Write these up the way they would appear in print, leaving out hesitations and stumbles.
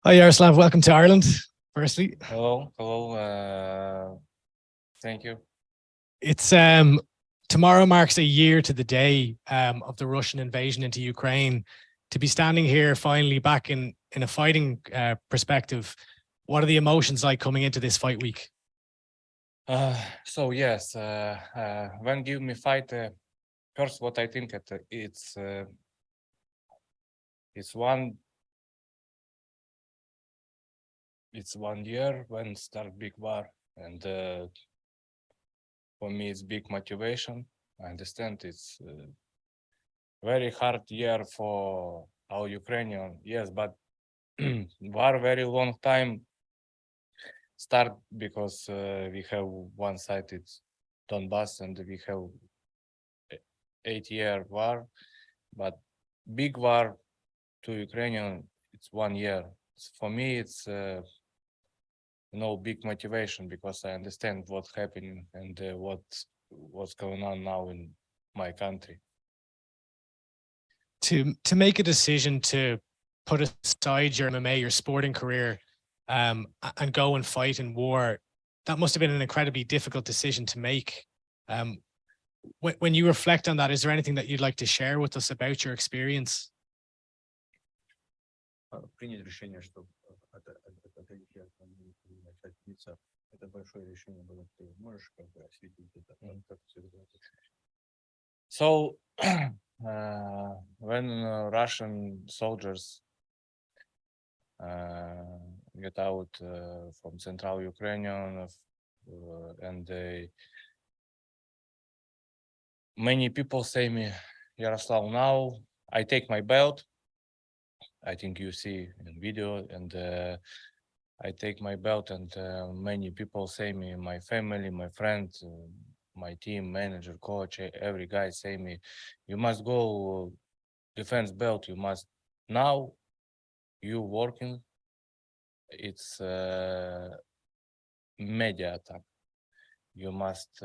Hi, Yaroslav. Welcome to Ireland, firstly. Hello. Thank you. It's tomorrow marks a year to the day of the Russian invasion into Ukraine. To be standing here finally back in a fighting perspective, what are the emotions like coming into this fight week? So yes, when give me fight, first what I think it's one year when start big war, and for me it's big motivation. I understand it's very hard year for our Ukrainian, yes, but war very long time start because we have one side, it's Donbass, and we have 8-year war, but big war to Ukrainian, it's 1 year. For me, it's big motivation because I understand what's happening and what's going on now in my country. To make a decision to put aside your MMA, your sporting career, and go and fight in war, that must have been an incredibly difficult decision to make. When you reflect on that, is there anything that you'd like to share with us about your experience? Принять решение, что это большое решение было. Ты можешь как бы осветить это, как все это? So when Russian soldiers get out from central Ukraine, and many people say me, Yaroslav, now I take my belt. I think you see in video, and I take my belt, and many people say me, my family, my friends, my team, manager, coach, every guy say me, you must go defense belt. You must now. You working. It's media attack. You must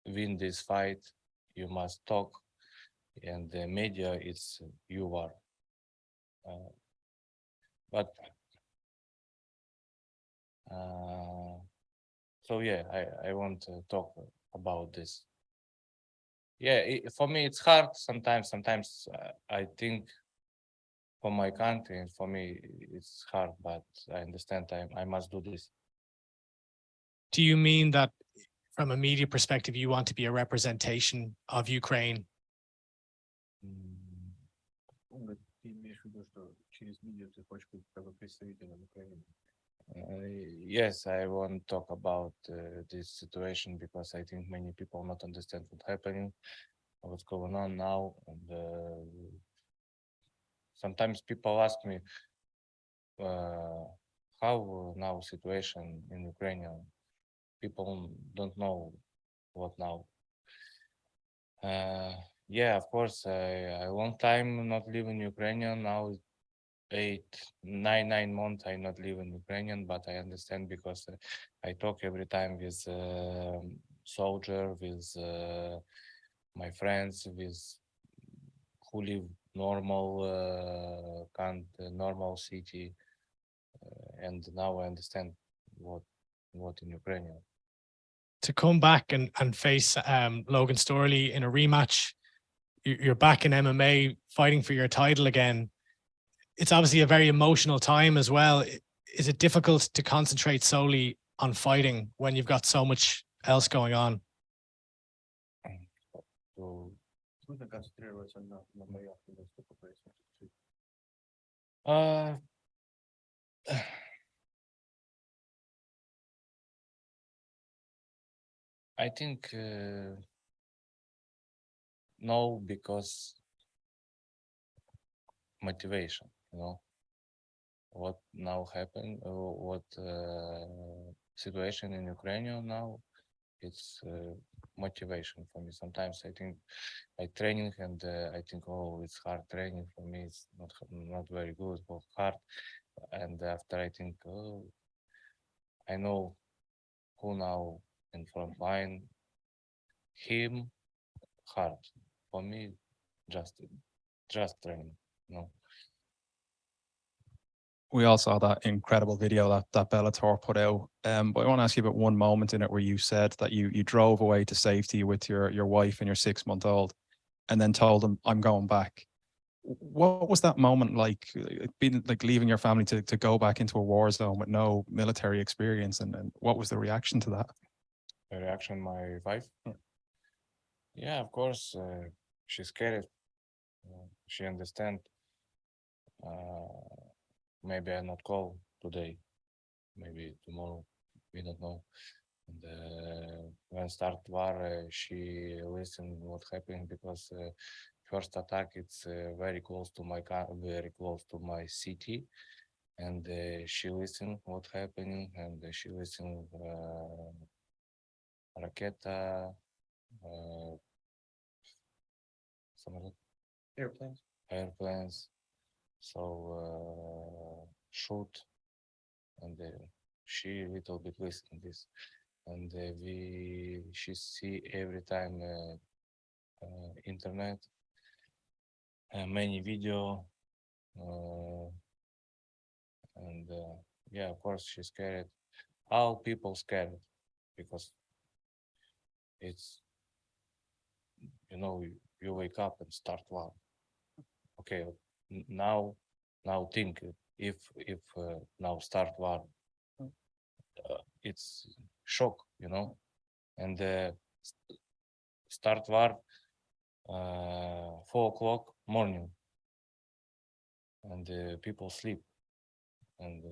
win this fight. You must talk, and the media, it's you are. But so yeah, I want to talk about this. Yeah, for me it's hard sometimes. Sometimes I think for my country and for me it's hard, but I understand I must do this. Do you mean that from a media perspective, you want to be a representation of Ukraine? Ты имеешь в виду, что через медиа ты хочешь быть как бы представителем Украины? Yes, I want to talk about this situation because I think many people not understand what's happening, what's going on now, and sometimes people ask me how now situation in Ukraine. People don't know what now. Yeah, of course, I long time not live in Ukraine. Now 9 months I not live in Ukrainian, but I understand because I talk every time with soldier, with my friends, with who live normal normal city, and now I understand what in Ukrainian. To come back and face Logan Storley in a rematch, you're back in MMA fighting for your title again. It's obviously a very emotional time as well. Is it difficult to concentrate solely on fighting when you've got so much else going on? So, Трудно концентрироваться на боях, когда столько происходит. I think no, because motivation, what now happened, what situation in Ukraine now, it's motivation for me. Sometimes I think I training and I think, oh, it's hard training for me. It's not very good, but hard. And after I think, oh, I know who now in front line, him hard. For me, just training, We all saw that incredible video that Bellator put out. But I want to ask you about one moment in it where you said that you drove away to safety with your wife and your 6-month-old, and then told them, "I'm going back." What was that moment like? Being like leaving your family to go back into a war zone with no military experience, and what was the reaction to that? The reaction, my wife. Yeah, of course, she's scared. She understand. Maybe I not call today, maybe tomorrow. We don't know. And when start war, she listen what happened because first attack it's very close to very close to my city, and she listen what happening, and she listen raketa, some airplanes. So shoot, and she little bit listen this, and she see every time internet, many video, and yeah, of course she's scared. All people scared because it's you wake up and start war. Okay, now think if now start war, it's shock, and start war 4 o'clock morning, and people sleep, and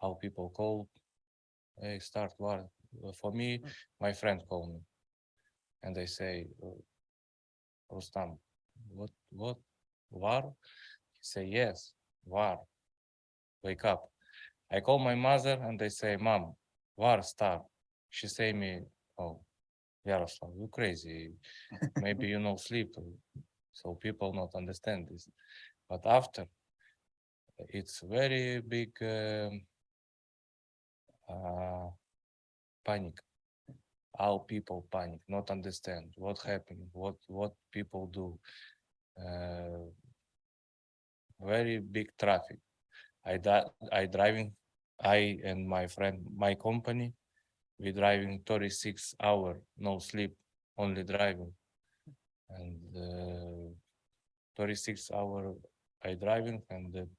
how people call, hey, start war. For me, my friend called me, and they say, Rustam, what war? He say, yes, war. Wake up. I call my mother and they say, Mom, war start. She say me, oh, Yaroslav, you crazy. Maybe you no sleep. So people not understand this. But after, it's very big panic. All people panic, not understand what happened, what people do. Very big traffic. I driving, I and my friend, my company, we driving 36 hours, no sleep, only driving. And 36 hours I driving, and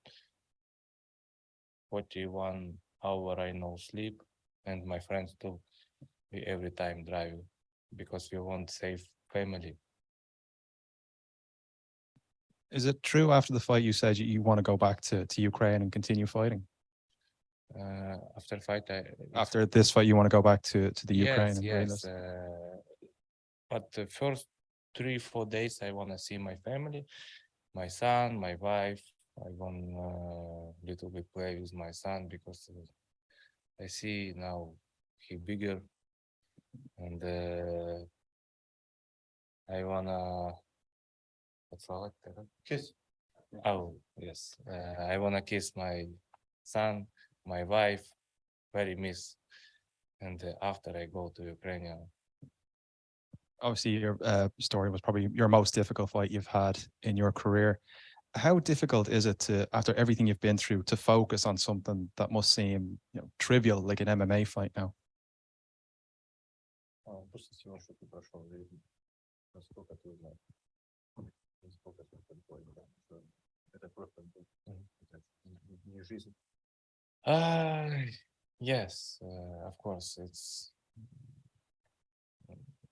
41 hours I no sleep, and my friends too. We every time driving because we want safe family. Is it true after the fight you said you want to go back to Ukraine and continue fighting? After fight, After this fight, you want to go back to the Ukraine? Yes. But the first 3-4 days, I want to see my family, my son, my wife. I want little bit play with my son because I see now he bigger, and I wanna Kiss. Oh yes, I wanna kiss my son, my wife. Very miss, and after I go to Ukraine. Obviously, your story was probably your most difficult fight you've had in your career. How difficult is it to, after everything you've been through, to focus on something that must seem trivial, like an MMA fight now? После всего, что ты прошел в жизни, насколько ты узнал, насколько ты понял, что это просто не жизнь. Yes, of course, it's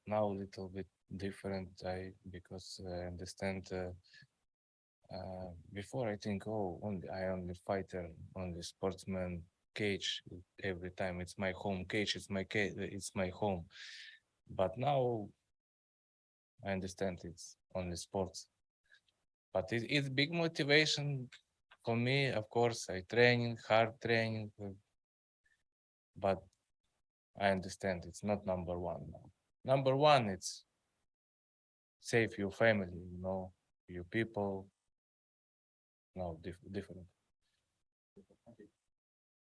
now a little bit different. Because I understand. Before I think, I only fighter, only sportsman, cage every time. It's my home cage. It's my cage. It's my home. But now I understand it's only sports. But it's big motivation for me. Of course, I hard training, but I understand it's not number one now. Number one, it's save your family, your people. No, different.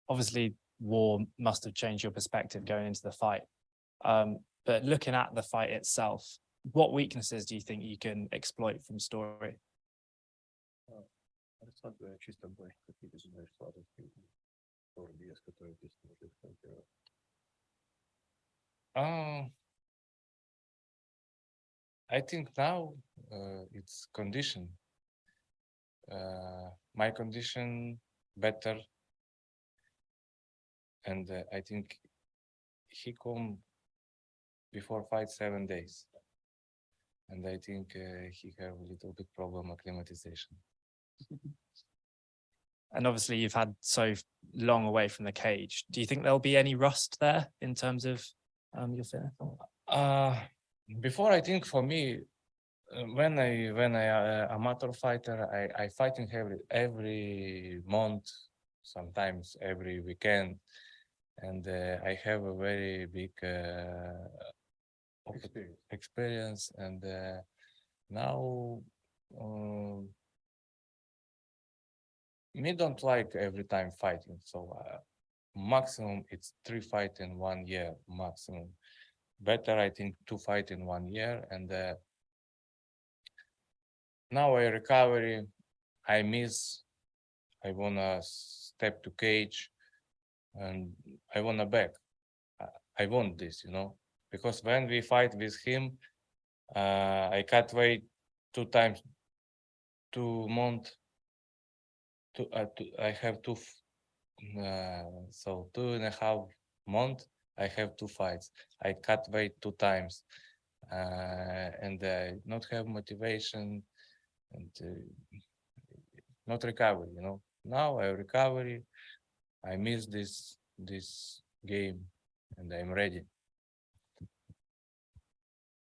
Obviously, war must have changed your perspective going into the fight. But looking at the fight itself, what weaknesses do you think you can exploit from Storley? Ярослав, чисто бой, какие ты знаешь сладости, вес, который ты сможешь конкурировать. I think now it's condition. My condition better, and I think he come before fight 7 days, and I think he have a little bit problem acclimatization. And obviously you've had so long away from the cage. Do you think there'll be any rust there in terms of your fitness? Before, I think for me, when I amateur fighter, I fighting every month, sometimes every weekend, and I have a very big experience. And now me don't like every time fighting, so maximum it's 3 fights in 1 year maximum. Better, I think, 2 fights in 1 year, and now I recovery. I wanna step to cage, and I wanna back. I want this, because when we fight with him, I cut weight 2 times, 2 months. I have so 2.5 months. I have 2 fights. I cut weight 2 times, and I not have motivation and not recovery. Now I recovery. I miss this game, and I'm ready.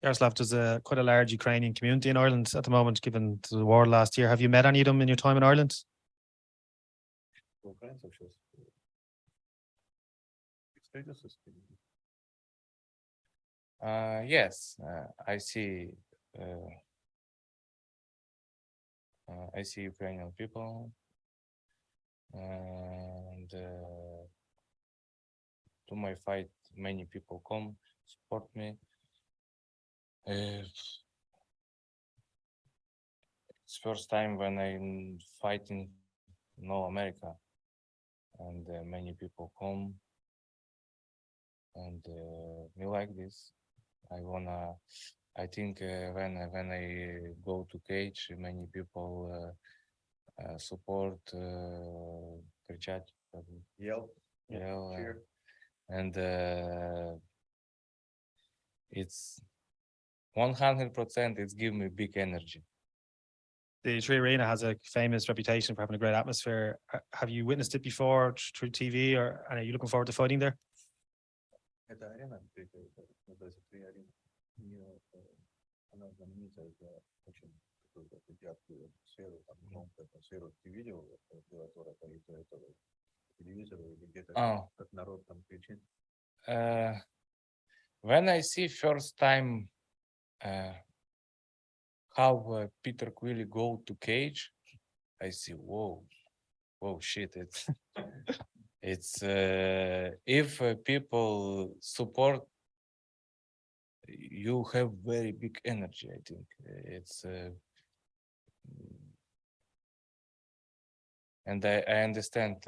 Yaroslav, there's quite a large Ukrainian community in Ireland at the moment, given the war last year. Have you met any of them in your time in Ireland? Украинцев сейчас встретился с ними. Yes, I see. I see Ukrainian people, and to my fight, many people come support me. It's first time when I'm fighting America, and many people come, and me like this. I think when I go to cage, many people support, кричать, Yell, yell, and it's 100%. It's give me big energy. The Tree Arena has a famous reputation for having a great atmosphere. Have you witnessed it before through TV, or are you looking forward to fighting there? эта арена, называется Три арена, она знаменита за очень какую-то яркую атмосферу, там громкую атмосферу. Ты видел Bellator по телевизору или где-то, как народ там кричит? When I see first time how Peter Quilly go to cage, I see, whoa, shit! It's if people support, you have very big energy. I think it's and I understand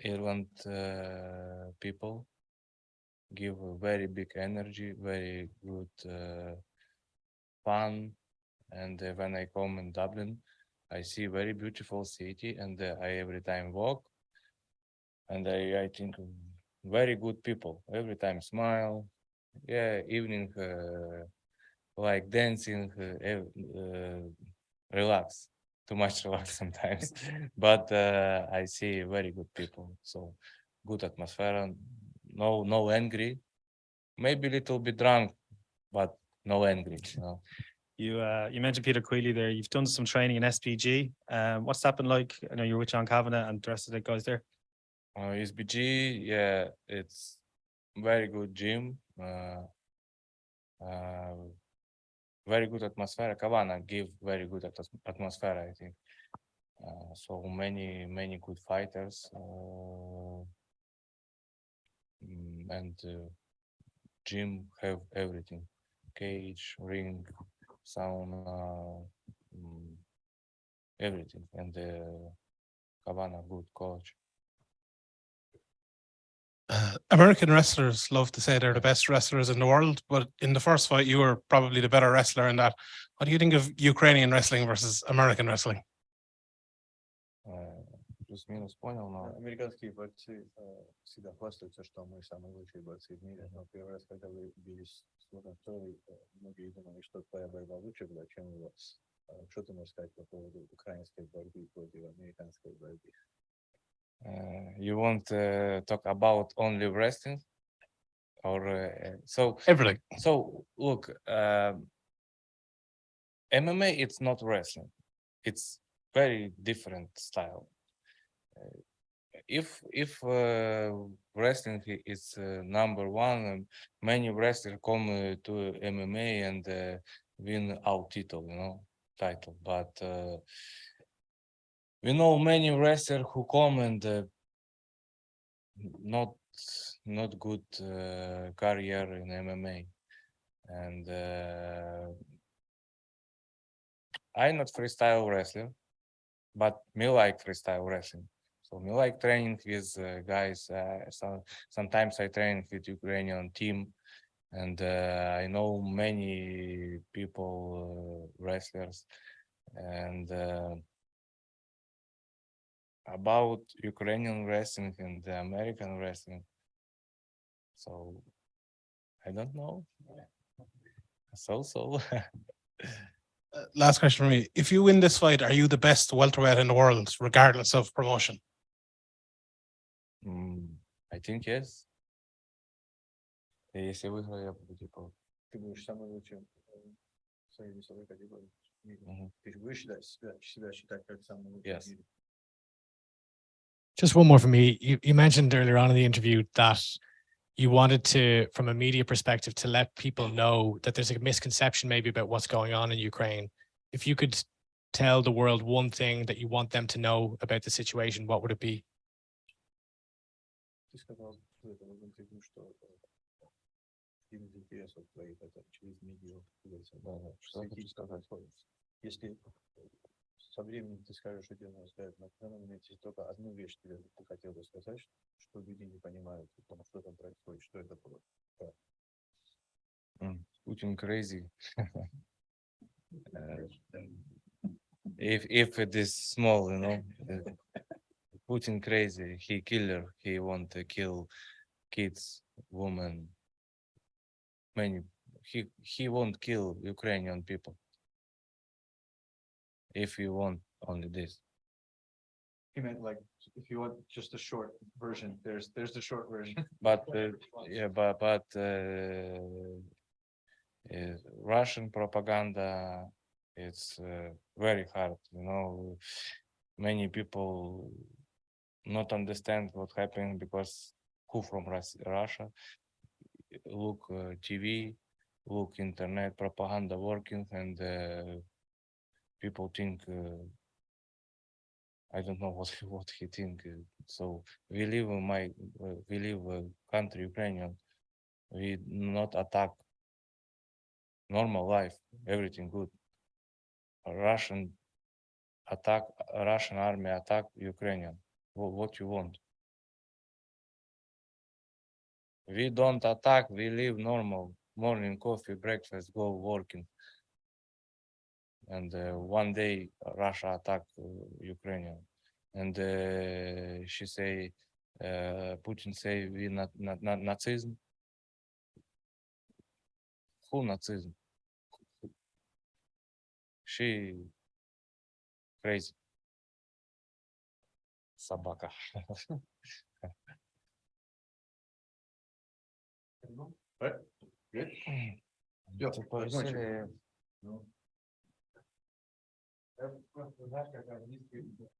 Ireland people give a very big energy, very good fun, and when I come in Dublin, I see very beautiful city, and I every time walk, and I think very good people. Every time smile, yeah. Evening like dancing, relax. Too much relax sometimes, but I see very good people. So good atmosphere. No angry. Maybe a little bit drunk, but no angry. You mentioned Peter Queally there. You've done some training in SPG. What's that been like? I know you're with John Kavanagh and the rest of the guys there. SPG, yeah, it's very good gym. Very good atmosphere. Kavanagh give very good atmosphere, I think. So many good fighters, and gym have everything: cage, ring, sauna, everything. And Cabana, good coach. American wrestlers love to say they're the best wrestlers in the world, but in the first fight, you were probably the better wrestler in that. What do you think of Ukrainian wrestling versus American wrestling? Плюс-минус понял, но Американские борцы всегда хвастаются, что мы самые лучшие борцы в мире. Но первый раз, когда вы бились с Логан Storley, многие думали, что твоя борьба лучше была, чем его. Что ты можешь сказать по поводу украинской борьбы против американской борьбы? you want to talk about only wrestling? Or so Everything. So look, MMA it's not wrestling. It's very different style. If wrestling is number one, many wrestlers come to MMA and win our title. But we know many wrestlers who come and not good career in MMA. And I'm not freestyle wrestler, but me like freestyle wrestling. So me like training with guys. Sometimes I train with Ukrainian team, and I know many people, wrestlers, and about Ukrainian wrestling and the American wrestling. So I don't know. So. Last question for me. If you win this fight, are you the best welterweight in the world, regardless of promotion? I think yes. Если выиграю, я буду типа. Ты будешь самым лучшим в своей весовой категории в мире. Ты же будешь себя считать как самый лучший в мире. Just one more for me. You mentioned earlier on in the interview that you wanted to, from a media perspective, to let people know that there's a misconception maybe about what's going on in Ukraine. If you could tell the world one thing that you want them to know about the situation, what would it be? Ты сказал в этом интервью, что один из интересов твоих это через медиа. Что ты хочешь сказать? Если со временем ты скажешь, что тебе надо сказать, на данный момент есть только одну вещь, тебе ты хотел бы сказать, что люди не понимают, что там происходит, что это было. Putin crazy. If it is small, Putin crazy. He killer. He want to kill kids, women. Many. He won't kill Ukrainian people. If you want only this. He meant like if you want just a short version, there's the short version. But Russian propaganda, it's very hard. Many people not understand what happened because who from Russia look TV, look internet propaganda working, and people think I don't know what he think. So we live in country Ukrainian. We not attack normal life, everything good. Russian army attack Ukrainian. What you want? We don't attack, we live normal. Morning coffee, breakfast, go working. And one day Russia attack Ukrainian. And she say, Putin say we not Nazism. Who Nazism? She crazy. Собака. Good. Закончили.